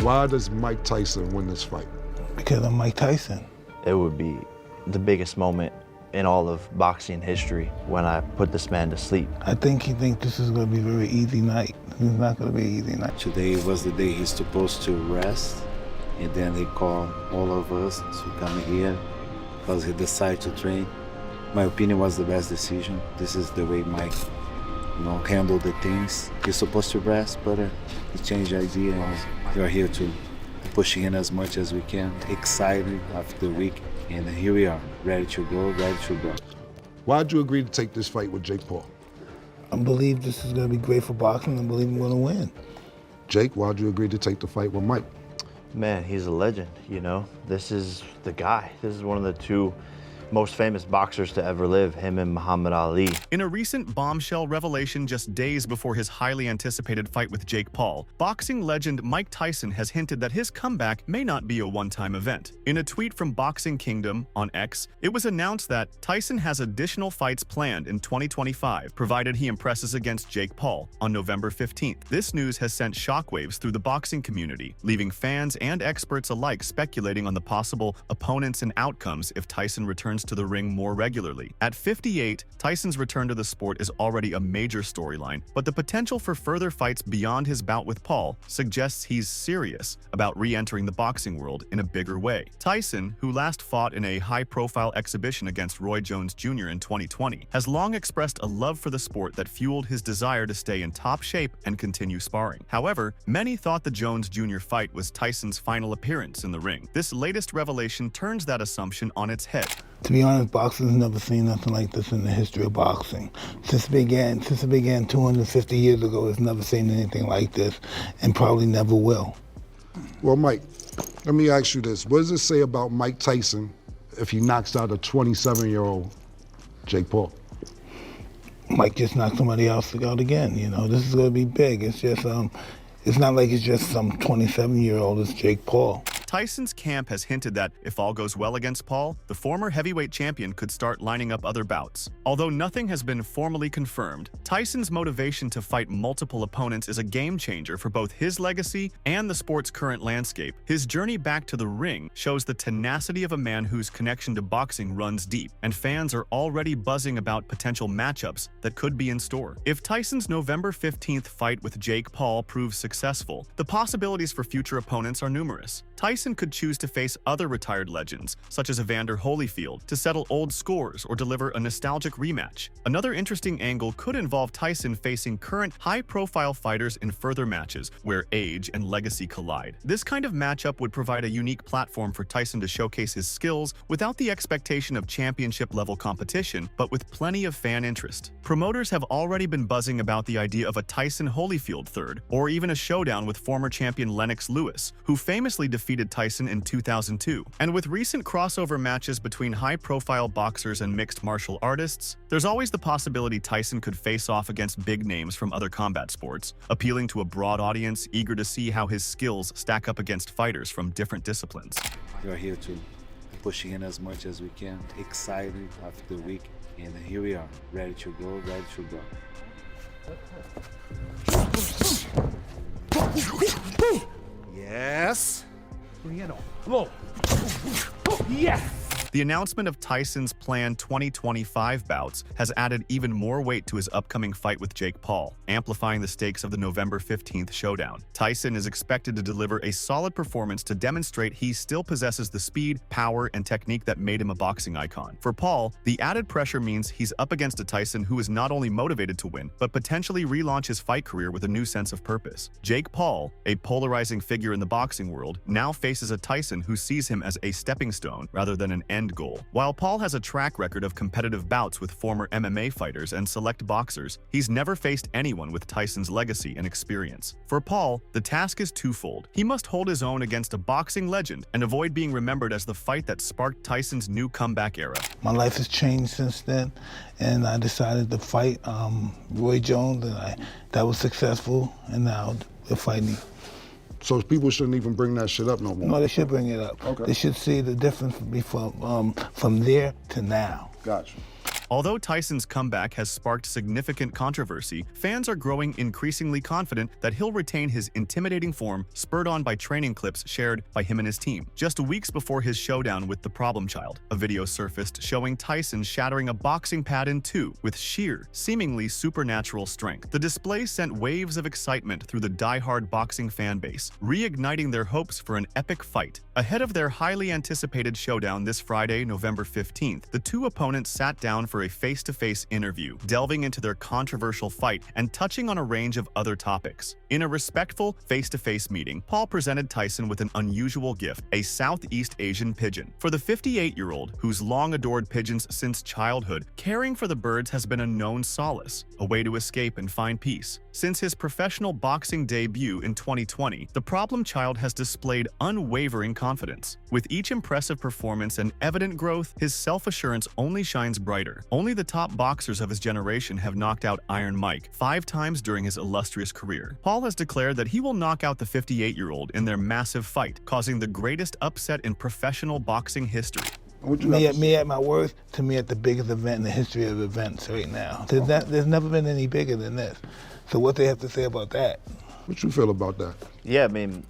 Why does Mike Tyson win this fight? Because I'm Mike Tyson. It would be the biggest moment in all of boxing history when I put this man to sleep. I think he thinks this is going to be a very easy night. It's not going to be an easy night. Today was the day he's supposed to rest, and then he called all of us to come here because he decided to train. My opinion was the best decision. This is the way Mike, handled the things. He's supposed to rest, but he changed the idea, and we are here to push in as much as we can. Excited after the week, and here we are, ready to go, ready to go. Why'd you agree to take this fight with Jake Paul? I believe this is going to be great for boxing. I believe I'm going to win. Jake, why'd you agree to take the fight with Mike? Man, he's a legend, This is the guy. This is one of the two most famous boxers to ever live, him and Muhammad Ali. In a recent bombshell revelation just days before his highly anticipated fight with Jake Paul, boxing legend Mike Tyson has hinted that his comeback may not be a one-time event. In a tweet from Boxing Kingdom on X, it was announced that Tyson has additional fights planned in 2025, provided he impresses against Jake Paul on November 15th. This news has sent shockwaves through the boxing community, leaving fans and experts alike speculating on the possible opponents and outcomes if Tyson returns to the ring more regularly. At 58, Tyson's return to the sport is already a major storyline, but the potential for further fights beyond his bout with Paul suggests he's serious about re-entering the boxing world in a bigger way. Tyson, who last fought in a high-profile exhibition against Roy Jones Jr. in 2020, has long expressed a love for the sport that fueled his desire to stay in top shape and continue sparring. However, many thought the Jones Jr. fight was Tyson's final appearance in the ring. This latest revelation turns that assumption on its head. To be honest, boxing's never seen nothing like this in the history of boxing. Since it began 250 years ago, it's never seen anything like this, and probably never will. Well, Mike, let me ask you this. What does it say about Mike Tyson if he knocks out a 27-year-old Jake Paul? Mike just knocked somebody else out again, This is going to be big. It's just, it's not like it's just some 27-year-old, it's Jake Paul. Tyson's camp has hinted that if all goes well against Paul, the former heavyweight champion could start lining up other bouts. Although nothing has been formally confirmed, Tyson's motivation to fight multiple opponents is a game changer for both his legacy and the sport's current landscape. His journey back to the ring shows the tenacity of a man whose connection to boxing runs deep, and fans are already buzzing about potential matchups that could be in store. If Tyson's November 15th fight with Jake Paul proves successful, the possibilities for future opponents are numerous. Tyson could choose to face other retired legends, such as Evander Holyfield, to settle old scores or deliver a nostalgic rematch. Another interesting angle could involve Tyson facing current high-profile fighters in further matches where age and legacy collide. This kind of matchup would provide a unique platform for Tyson to showcase his skills without the expectation of championship-level competition, but with plenty of fan interest. Promoters have already been buzzing about the idea of a Tyson-Holyfield third, or even a showdown with former champion Lennox Lewis, who famously defeated Tyson in 2002. And with recent crossover matches between high-profile boxers and mixed martial artists, there's always the possibility Tyson could face off against big names from other combat sports, appealing to a broad audience eager to see how his skills stack up against fighters from different disciplines. We are here to push in as much as we can. Excited after the week, and here we are, ready to go, ready to go. Yes. Whoa. Yes! The announcement of Tyson's planned 2025 bouts has added even more weight to his upcoming fight with Jake Paul, amplifying the stakes of the November 15th showdown. Tyson is expected to deliver a solid performance to demonstrate he still possesses the speed, power, and technique that made him a boxing icon. For Paul, the added pressure means he's up against a Tyson who is not only motivated to win, but potentially relaunch his fight career with a new sense of purpose. Jake Paul, a polarizing figure in the boxing world, now faces a Tyson who sees him as a stepping stone rather than an end goal. While Paul has a track record of competitive bouts with former MMA fighters and select boxers, he's never faced anyone with Tyson's legacy and experience. For Paul, the task is twofold. He must hold his own against a boxing legend and avoid being remembered as the fight that sparked Tyson's new comeback era. My life has changed since then, and I decided to fight Roy Jones, and that was successful, and now we're fighting. So people shouldn't even bring that shit up no more? No, they should bring it up. Okay. They should see the difference from there to now. Gotcha. Although Tyson's comeback has sparked significant controversy, fans are growing increasingly confident that he'll retain his intimidating form, spurred on by training clips shared by him and his team. Just weeks before his showdown with the Problem Child, a video surfaced showing Tyson shattering a boxing pad in two with sheer, seemingly supernatural strength. The display sent waves of excitement through the die-hard boxing fan base, reigniting their hopes for an epic fight. Ahead of their highly anticipated showdown this Friday, November 15th, the two opponents sat down for a face-to-face interview, delving into their controversial fight and touching on a range of other topics. In a respectful, face-to-face meeting, Paul presented Tyson with an unusual gift, a Southeast Asian pigeon. For the 58-year-old, who's long adored pigeons since childhood, caring for the birds has been a known solace, a way to escape and find peace. Since his professional boxing debut in 2020, the Problem Child has displayed unwavering confidence. With each impressive performance and evident growth, his self-assurance only shines brighter. Only the top boxers of his generation have knocked out Iron Mike 5 times during his illustrious career. Paul has declared that he will knock out the 58-year-old in their massive fight, causing the greatest upset in professional boxing history. Me at my worst, to me at the biggest event in the history of events right now. There's never been any bigger than this. So what they have to say about that? What you feel about that? Yeah, I mean,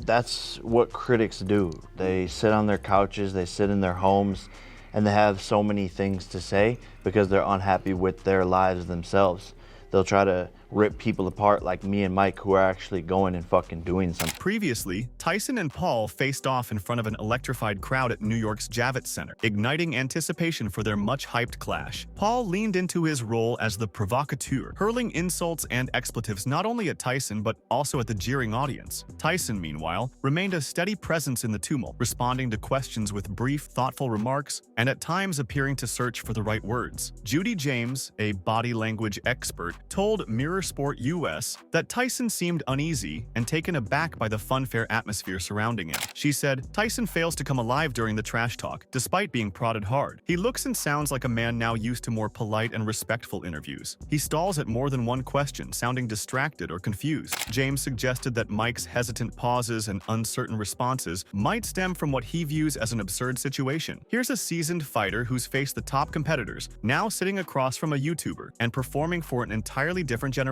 that's what critics do. They sit on their couches, they sit in their homes, and they have so many things to say because they're unhappy with their lives themselves. They'll try to rip people apart like me and Mike, who are actually going and fucking doing something. Previously, Tyson and Paul faced off in front of an electrified crowd at New York's Javits Center, igniting anticipation for their much-hyped clash. Paul leaned into his role as the provocateur, hurling insults and expletives not only at Tyson but also at the jeering audience. Tyson, meanwhile, remained a steady presence in the tumult, responding to questions with brief, thoughtful remarks and at times appearing to search for the right words. Judy James, a body language expert, told Mirror Sport US that Tyson seemed uneasy and taken aback by the funfair atmosphere surrounding him. She said, "Tyson fails to come alive during the trash talk, despite being prodded hard. He looks and sounds like a man now used to more polite and respectful interviews. He stalls at more than one question, sounding distracted or confused." James suggested that Mike's hesitant pauses and uncertain responses might stem from what he views as an absurd situation. Here's a seasoned fighter who's faced the top competitors, now sitting across from a YouTuber and performing for an entirely different generation.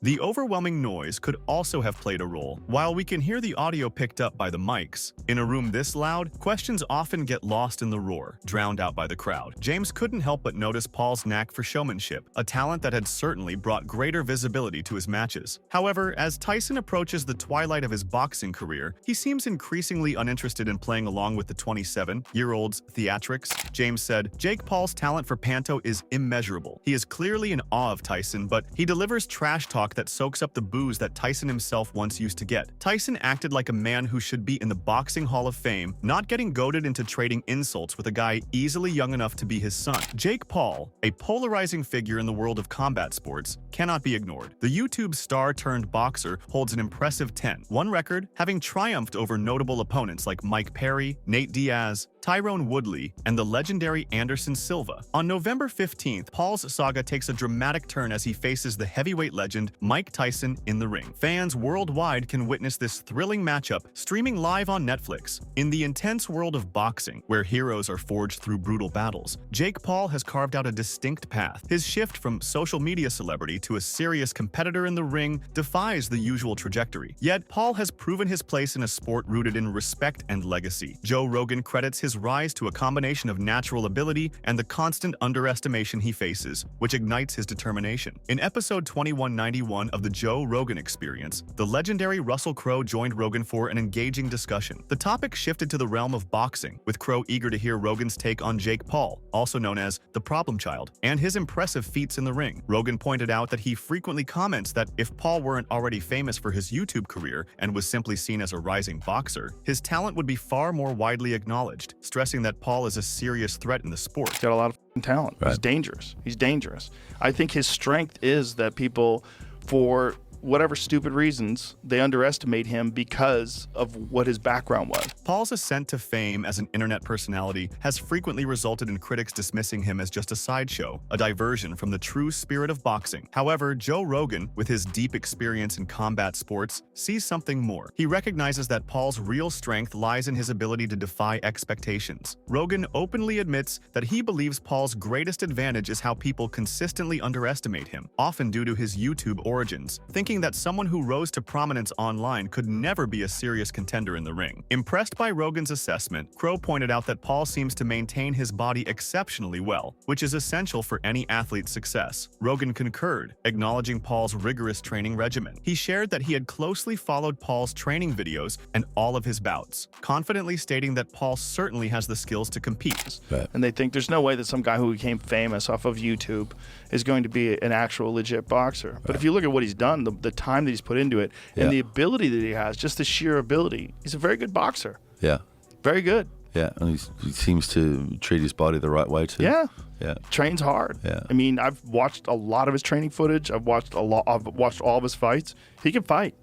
The overwhelming noise could also have played a role. While we can hear the audio picked up by the mics, in a room this loud, questions often get lost in the roar, drowned out by the crowd. James couldn't help but notice Paul's knack for showmanship, a talent that had certainly brought greater visibility to his matches. However, as Tyson approaches the twilight of his boxing career, he seems increasingly uninterested in playing along with the 27-year-old's theatrics. James said, "Jake Paul's talent for panto is immeasurable. He is clearly in awe of Tyson, but he delivers trash talk that soaks up the booze that Tyson himself once used to get. Tyson acted like a man who should be in the Boxing Hall of Fame, not getting goaded into trading insults with a guy easily young enough to be his son." Jake Paul, a polarizing figure in the world of combat sports, cannot be ignored. The YouTube star-turned-boxer holds an impressive 10-1 record, having triumphed over notable opponents like Mike Perry, Nate Diaz, Tyrone Woodley, and the legendary Anderson Silva. On November 15th, Paul's saga takes a dramatic turn as he faces the heavyweight legend Mike Tyson in the ring. Fans worldwide can witness this thrilling matchup streaming live on Netflix. In the intense world of boxing, where heroes are forged through brutal battles, Jake Paul has carved out a distinct path. His shift from social media celebrity to a serious competitor in the ring defies the usual trajectory. Yet, Paul has proven his place in a sport rooted in respect and legacy. Joe Rogan credits his rise to a combination of natural ability and the constant underestimation he faces, which ignites his determination. In episode 2191 of the Joe Rogan Experience, the legendary Russell Crowe joined Rogan for an engaging discussion. The topic shifted to the realm of boxing, with Crowe eager to hear Rogan's take on Jake Paul, also known as the Problem Child, and his impressive feats in the ring. Rogan pointed out that he frequently comments that if Paul weren't already famous for his YouTube career and was simply seen as a rising boxer, his talent would be far more widely acknowledged, stressing that Paul is a serious threat in the sport. He's got a lot of talent. Right. He's dangerous. He's dangerous. I think his strength is that people, for whatever stupid reasons, they underestimate him because of what his background was. Paul's ascent to fame as an internet personality has frequently resulted in critics dismissing him as just a sideshow, a diversion from the true spirit of boxing. However, Joe Rogan, with his deep experience in combat sports, sees something more. He recognizes that Paul's real strength lies in his ability to defy expectations. Rogan openly admits that he believes Paul's greatest advantage is how people consistently underestimate him, often due to his YouTube origins, thinking that someone who rose to prominence online could never be a serious contender in the ring. Impressed by Rogan's assessment, Crow pointed out that Paul seems to maintain his body exceptionally well, which is essential for any athlete's success. Rogan concurred, acknowledging Paul's rigorous training regimen. He shared that he had closely followed Paul's training videos and all of his bouts, confidently stating that Paul certainly has the skills to compete. And they think there's no way that some guy who became famous off of YouTube is going to be an actual legit boxer. But if you look at what he's done, the time that he's put into it, and the ability that he has, just the sheer ability, he's a very good boxer. Yeah. Very good. Yeah, and he seems to treat his body the right way too. Yeah. Yeah. Trains hard. Yeah. I mean, I've watched a lot of his training footage. I've watched all of his fights. He can fight.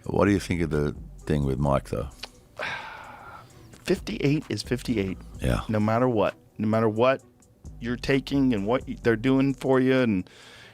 What do you think of the thing with Mike though? 58 is 58. Yeah. No matter what. No matter what you're taking and what they're doing for you, and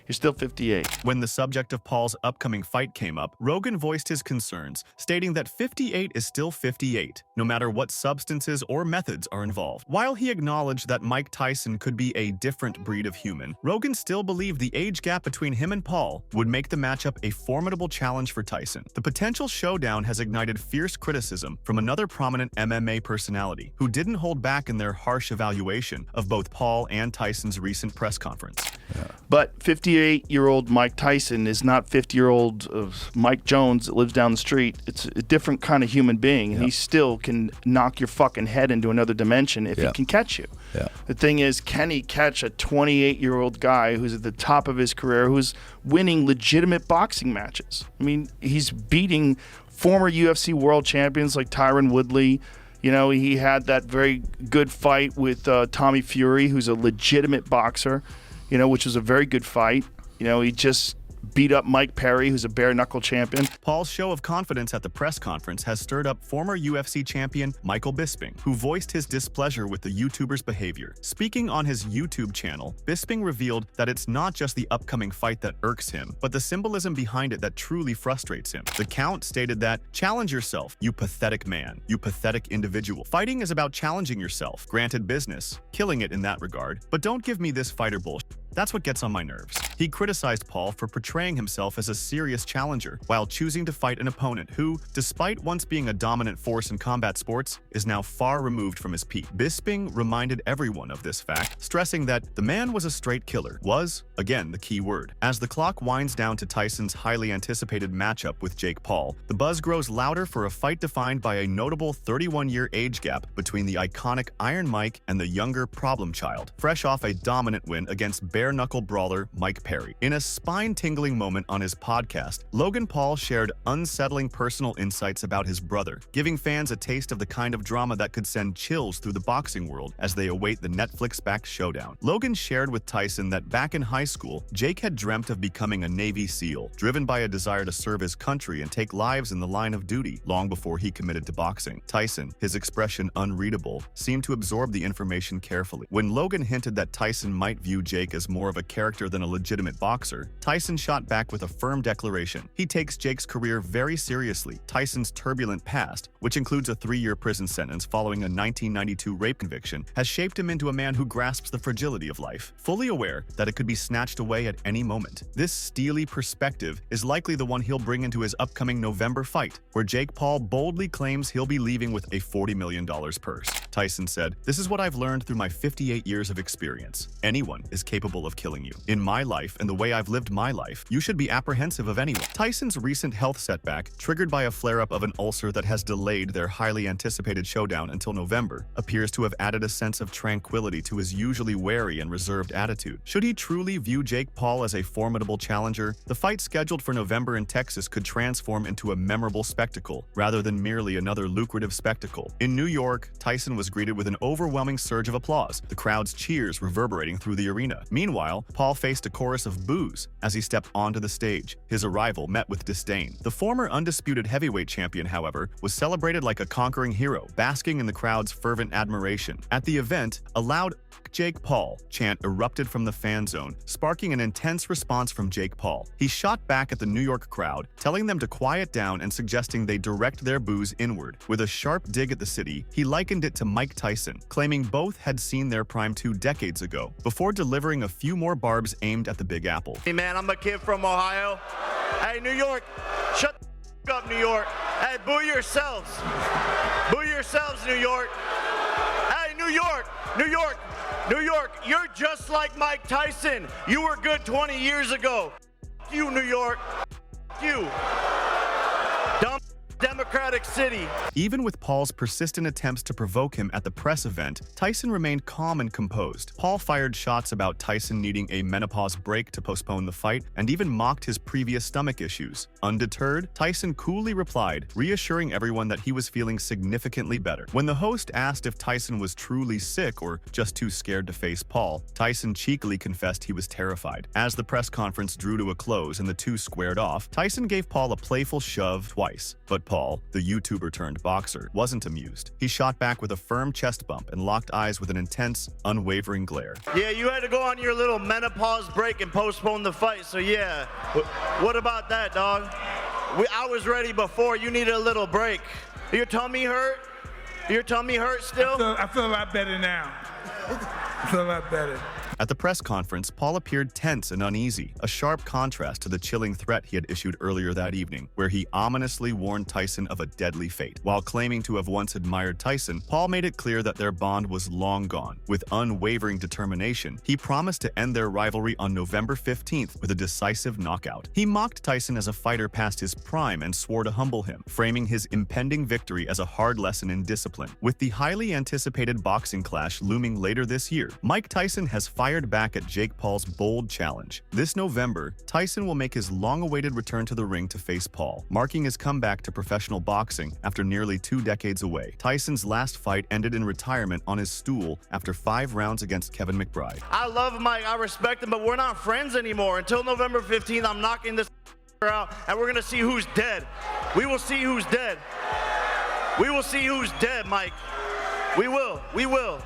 you're still 58. When the subject of Paul's upcoming fight came up, Rogan voiced his concerns, stating that 58 is still 58, no matter what substances or methods are involved. While he acknowledged that Mike Tyson could be a different breed of human, Rogan still believed the age gap between him and Paul would make the matchup a formidable challenge for Tyson. The potential showdown has ignited fierce criticism from another prominent MMA personality, who didn't hold back in their harsh evaluation of both Paul and Tyson's recent press conference. But 58-year-old Mike Tyson is not 50-year-old Mike Jones that lives down the street. It's a different kind of human being, and he still can knock your fucking head into another dimension if he can catch you. Yeah. The thing is, can he catch a 28-year-old guy who's at the top of his career, who's winning legitimate boxing matches? I mean, he's beating former UFC world champions like Tyron Woodley. You know, he had that very good fight with Tommy Fury, who's a legitimate boxer, you know, which was a very good fight. You know, he just beat up Mike Perry, who's a bare-knuckle champion. Paul's show of confidence at the press conference has stirred up former UFC champion Michael Bisping, who voiced his displeasure with the YouTuber's behavior. Speaking on his YouTube channel, Bisping revealed that it's not just the upcoming fight that irks him, but the symbolism behind it that truly frustrates him. The Count stated that, "Challenge yourself, you pathetic man, you pathetic individual. Fighting is about challenging yourself, granted business, killing it in that regard, but don't give me this fighter bullshit. That's what gets on my nerves." He criticized Paul for portraying himself as a serious challenger while choosing to fight an opponent who, despite once being a dominant force in combat sports, is now far removed from his peak. Bisping reminded everyone of this fact, stressing that the man was a straight killer. Was, again, the key word. As the clock winds down to Tyson's highly anticipated matchup with Jake Paul, the buzz grows louder for a fight defined by a notable 31-year age gap between the iconic Iron Mike and the younger Problem Child, fresh off a dominant win against bare-knuckle brawler Mike Perry. In a spine-tingling moment on his podcast, Logan Paul shared unsettling personal insights about his brother, giving fans a taste of the kind of drama that could send chills through the boxing world as they await the Netflix-backed showdown. Logan shared with Tyson that back in high school, Jake had dreamt of becoming a Navy SEAL, driven by a desire to serve his country and take lives in the line of duty long before he committed to boxing. Tyson, his expression unreadable, seemed to absorb the information carefully. When Logan hinted that Tyson might view Jake as more of a character than a legitimate boxer, Tyson shot back with a firm declaration. He takes Jake's career very seriously. Tyson's turbulent past, which includes a 3-year prison sentence following a 1992 rape conviction, has shaped him into a man who grasps the fragility of life, fully aware that it could be snatched away at any moment. This steely perspective is likely the one he'll bring into his upcoming November fight, where Jake Paul boldly claims he'll be leaving with a $40 million purse. Tyson said, "This is what I've learned through my 58 years of experience. Anyone is capable of killing you. In my life and the way I've lived my life, you should be apprehensive of anyone." Tyson's recent health setback, triggered by a flare-up of an ulcer that has delayed their highly anticipated showdown until November, appears to have added a sense of tranquility to his usually wary and reserved attitude. Should he truly view Jake Paul as a formidable challenger, the fight scheduled for November in Texas could transform into a memorable spectacle, rather than merely another lucrative spectacle. In New York, Tyson was was greeted with an overwhelming surge of applause, the crowd's cheers reverberating through the arena. Meanwhile, Paul faced a chorus of boos as he stepped onto the stage, his arrival met with disdain. The former undisputed heavyweight champion, however, was celebrated like a conquering hero, basking in the crowd's fervent admiration. At the event, a loud "Jake Paul" chant erupted from the fan zone, sparking an intense response from Jake Paul. He shot back at the New York crowd, telling them to quiet down and suggesting they direct their boos inward. With a sharp dig at the city, he likened it to Mike Tyson, claiming both had seen their prime 2 decades ago, before delivering a few more barbs aimed at the Big Apple. Hey man, I'm a kid from Ohio. Hey New York, shut the up New York. Hey, boo yourselves. Boo yourselves, New York. Hey New York, New York, New York, you're just like Mike Tyson. You were good 20 years ago. You, New York. You. Dumb Democratic city. Even with Paul's persistent attempts to provoke him at the press event, Tyson remained calm and composed. Paul fired shots about Tyson needing a menopause break to postpone the fight, and even mocked his previous stomach issues. Undeterred, Tyson coolly replied, reassuring everyone that he was feeling significantly better. When the host asked if Tyson was truly sick or just too scared to face Paul, Tyson cheekily confessed he was terrified. As the press conference drew to a close and the two squared off, Tyson gave Paul a playful shove twice. But Paul, the YouTuber turned boxer, wasn't amused. He shot back with a firm chest bump and locked eyes with an intense, unwavering glare. Yeah, you had to go on your little menopause break and postpone the fight, so yeah. What about that, dog? I was ready before. You needed a little break. Your tummy hurt? Your tummy hurt still? I feel a lot better now. I feel a lot better. At the press conference, Paul appeared tense and uneasy, a sharp contrast to the chilling threat he had issued earlier that evening, where he ominously warned Tyson of a deadly fate. While claiming to have once admired Tyson, Paul made it clear that their bond was long gone. With unwavering determination, he promised to end their rivalry on November 15th with a decisive knockout. He mocked Tyson as a fighter past his prime and swore to humble him, framing his impending victory as a hard lesson in discipline. With the highly anticipated boxing clash looming later this year, Mike Tyson has fired back at Jake Paul's bold challenge. This November, Tyson will make his long-awaited return to the ring to face Paul, marking his comeback to professional boxing after nearly 2 decades away. Tyson's last fight ended in retirement on his stool after 5 rounds against Kevin McBride. I love Mike, I respect him, but we're not friends anymore. Until November 15th, I'm knocking this out, and we're gonna see who's dead. We will see who's dead. We will see who's dead, Mike. We will. We will.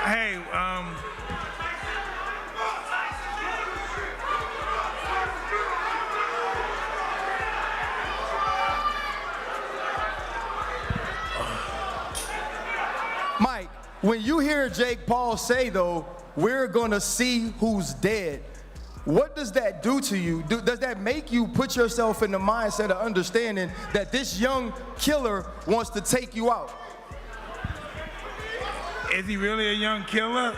Hey, Mike, when you hear Jake Paul say, though, we're gonna see who's dead, what does that do to you? Does that make you put yourself in the mindset of understanding that this young killer wants to take you out? is he really a young killer?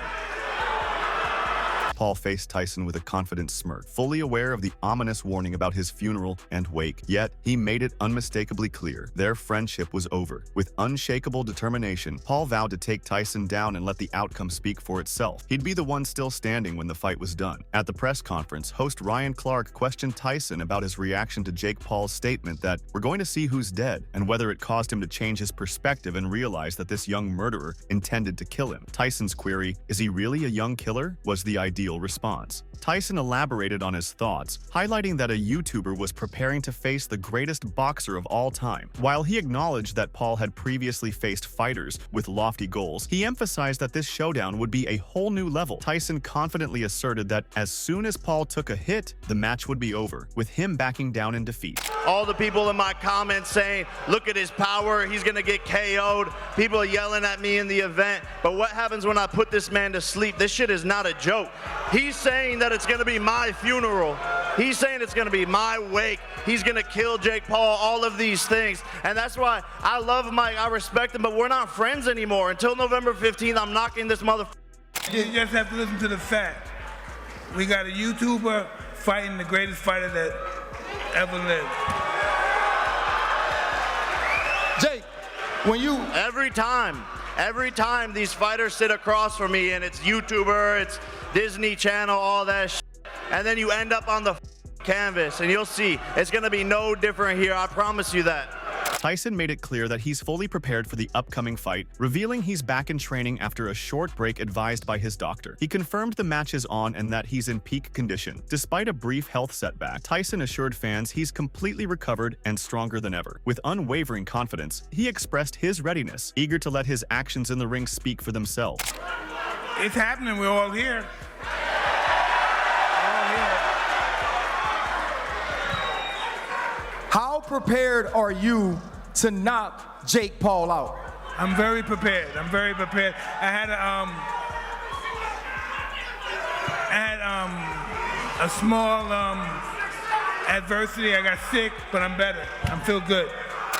Paul faced Tyson with a confident smirk, fully aware of the ominous warning about his funeral and wake. Yet, he made it unmistakably clear their friendship was over. With unshakable determination, Paul vowed to take Tyson down and let the outcome speak for itself. He'd be the one still standing when the fight was done. At the press conference, host Ryan Clark questioned Tyson about his reaction to Jake Paul's statement that we're going to see who's dead, and whether it caused him to change his perspective and realize that this young murderer intended to kill him. Tyson's query, is he really a young killer, was the ideal response. Tyson elaborated on his thoughts, highlighting that a YouTuber was preparing to face the greatest boxer of all time. While he acknowledged that Paul had previously faced fighters with lofty goals, he emphasized that this showdown would be a whole new level. Tyson confidently asserted that as soon as Paul took a hit, the match would be over, with him backing down in defeat. All the people in my comments saying, look at his power, he's gonna get KO'd. People are yelling at me in the event, but what happens when I put this man to sleep? This shit is not a joke. He's saying that it's gonna be my funeral. He's saying it's gonna be my wake. He's gonna kill Jake Paul, all of these things. And that's why I love Mike, I respect him, but we're not friends anymore. Until November 15th, I'm knocking this motherfucker. You just have to listen to the fact. We got a YouTuber fighting the greatest fighter that ever lived. Jake, when you... Every time these fighters sit across from me and it's YouTuber, it's Disney Channel, all that shit, and then you end up on the canvas and you'll see, it's gonna be no different here, I promise you that. Tyson made it clear that he's fully prepared for the upcoming fight, revealing he's back in training after a short break advised by his doctor. He confirmed the match is on and that he's in peak condition. Despite a brief health setback, Tyson assured fans he's completely recovered and stronger than ever. With unwavering confidence, he expressed his readiness, eager to let his actions in the ring speak for themselves. It's happening. We're all here. How prepared are you to knock Jake Paul out? I'm very prepared. I'm very prepared. I had a small adversity. I got sick, but I'm better. I feel good.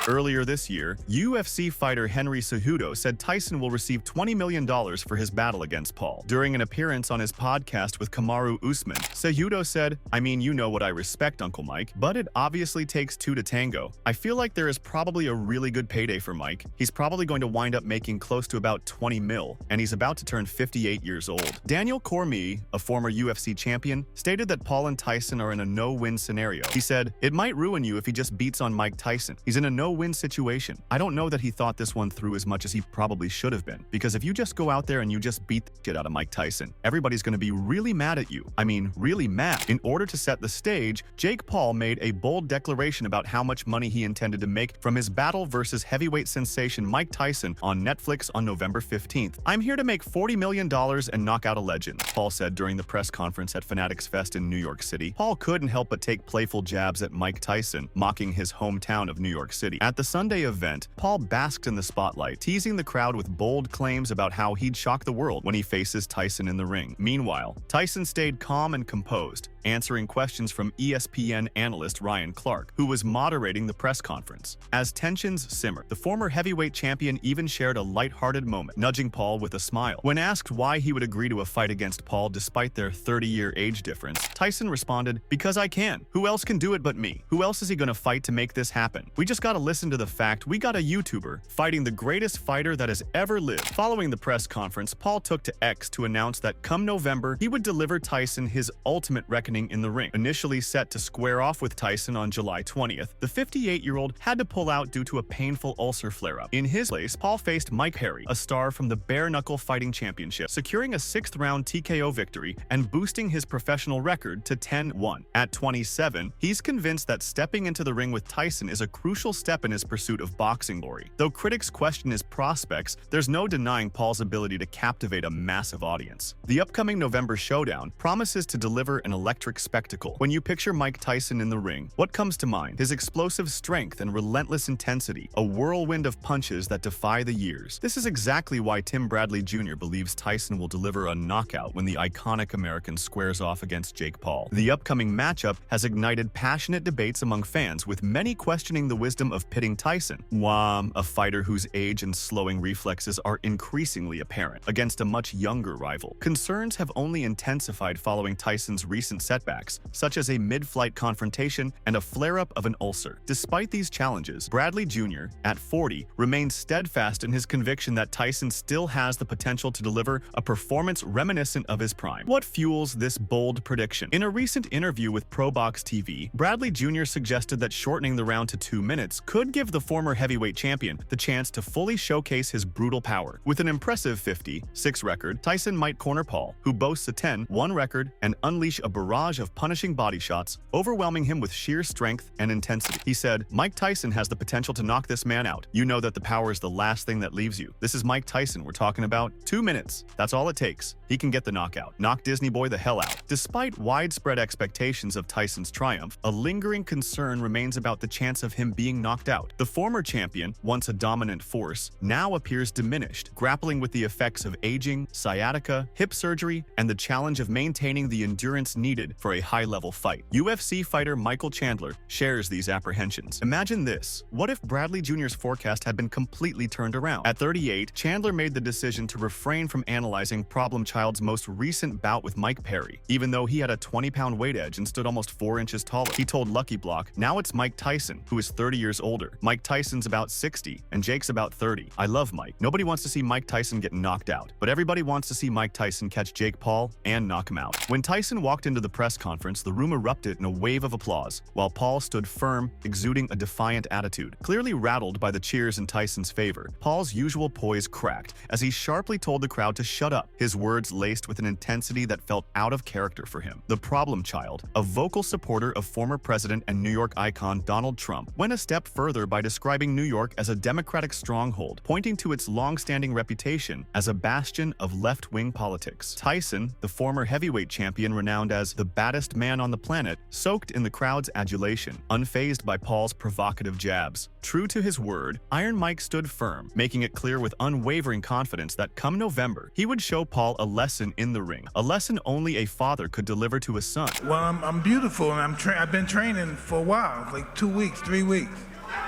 Earlier this year, UFC fighter Henry Cejudo said Tyson will receive $20 million for his battle against Paul. During an appearance on his podcast with Kamaru Usman, Cejudo said, "I mean, you know what I respect, Uncle Mike, but it obviously takes two to tango. I feel like there is probably a really good payday for Mike. He's probably going to wind up making close to about 20 mil, and he's about to turn 58 years old." Daniel Cormier, a former UFC champion, stated that Paul and Tyson are in a no-win scenario. He said, "It might ruin you if he just beats on Mike Tyson. He's in a no-win situation. I don't know that he thought this one through as much as he probably should have been, because if you just go out there and you just beat the shit out of Mike Tyson, everybody's going to be really mad at you. I mean, really mad." In order to set the stage, Jake Paul made a bold declaration about how much money he intended to make from his battle versus heavyweight sensation Mike Tyson on Netflix on November 15th. "I'm here to make $40 million and knock out a legend," Paul said during the press conference at Fanatics Fest in New York City. Paul couldn't help but take playful jabs at Mike Tyson, mocking his hometown of New York City. At the Sunday event, Paul basked in the spotlight, teasing the crowd with bold claims about how he'd shock the world when he faces Tyson in the ring. Meanwhile, Tyson stayed calm and composed, answering questions from ESPN analyst Ryan Clark, who was moderating the press conference. As tensions simmered, the former heavyweight champion even shared a lighthearted moment, nudging Paul with a smile. When asked why he would agree to a fight against Paul despite their 30-year age difference, Tyson responded, "Because I can. Who else can do it but me? Who else is he gonna fight to make this happen? We just gotta listen to the fact we got a YouTuber fighting the greatest fighter that has ever lived." Following the press conference, Paul took to X to announce that come November, he would deliver Tyson his ultimate reckoning in the ring. Initially set to square off with Tyson on July 20th, the 58-year-old had to pull out due to a painful ulcer flare-up. In his place, Paul faced Mike Perry, a star from the Bare Knuckle Fighting Championship, securing a 6th-round TKO victory and boosting his professional record to 10-1. At 27, he's convinced that stepping into the ring with Tyson is a crucial step in his pursuit of boxing glory. Though critics question his prospects, there's no denying Paul's ability to captivate a massive audience. The upcoming November showdown promises to deliver an electric spectacle. When you picture Mike Tyson in the ring, what comes to mind? His explosive strength and relentless intensity, a whirlwind of punches that defy the years. This is exactly why Tim Bradley Jr. believes Tyson will deliver a knockout when the iconic American squares off against Jake Paul. The upcoming matchup has ignited passionate debates among fans, with many questioning the wisdom of pitting Tyson, a fighter whose age and slowing reflexes are increasingly apparent, against a much younger rival. Concerns have only intensified following Tyson's recent setbacks, such as a mid-flight confrontation and a flare-up of an ulcer. Despite these challenges, Bradley Jr., at 40, remains steadfast in his conviction that Tyson still has the potential to deliver a performance reminiscent of his prime. What fuels this bold prediction? In a recent interview with ProBox TV, Bradley Jr. suggested that shortening the round to 2 minutes could give the former heavyweight champion the chance to fully showcase his brutal power. With an impressive 50-6 record, Tyson might corner Paul, who boasts a 10-1 record, and unleash a barrage of punishing body shots, overwhelming him with sheer strength and intensity. He said, "Mike Tyson has the potential to knock this man out. You know that the power is the last thing that leaves you. This is Mike Tyson we're talking about. 2 minutes. That's all it takes. He can get the knockout. Knock Disney Boy the hell out." Despite widespread expectations of Tyson's triumph, a lingering concern remains about the chance of him being knocked out. The former champion, once a dominant force, now appears diminished, grappling with the effects of aging, sciatica, hip surgery, and the challenge of maintaining the endurance needed for a high-level fight. UFC fighter Michael Chandler shares these apprehensions. Imagine this. What if Bradley Jr.'s forecast had been completely turned around? At 38, Chandler made the decision to refrain from analyzing Problem Child's most recent bout with Mike Perry, even though he had a 20-pound weight edge and stood almost 4 inches taller. He told Lucky Block, "Now it's Mike Tyson, who is 30 years older. Mike Tyson's about 60, and Jake's about 30. I love Mike. Nobody wants to see Mike Tyson get knocked out, but everybody wants to see Mike Tyson catch Jake Paul and knock him out." When Tyson walked into the press conference, the room erupted in a wave of applause, while Paul stood firm, exuding a defiant attitude. Clearly rattled by the cheers in Tyson's favor, Paul's usual poise cracked as he sharply told the crowd to shut up, his words laced with an intensity that felt out of character for him. The problem child, a vocal supporter of former president and New York icon Donald Trump, went a step further by describing New York as a Democratic stronghold, pointing to its long-standing reputation as a bastion of left-wing politics. Tyson, the former heavyweight champion renowned as the baddest man on the planet, soaked in the crowd's adulation, unfazed by Paul's provocative jabs. True to his word, Iron Mike stood firm, making it clear with unwavering confidence that come November, he would show Paul a lesson in the ring, a lesson only a father could deliver to his son. Well, I'm beautiful, and I've been training for a while, like 2 weeks, 3 weeks.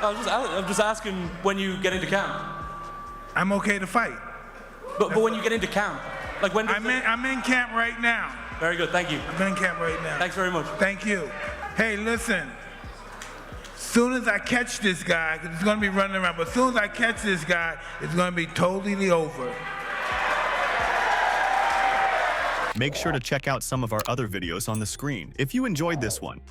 I'm just asking when you get into camp. I'm okay to fight. But when you get into camp, like when? I'm in camp right now. Very good, thank you. I'm in camp right now. Thanks very much. Thank you. Hey, listen. Soon as I catch this guy, 'cause he's gonna be running around, but as soon as I catch this guy, it's gonna be totally over. Make sure to check out some of our other videos on the screen. If you enjoyed this one,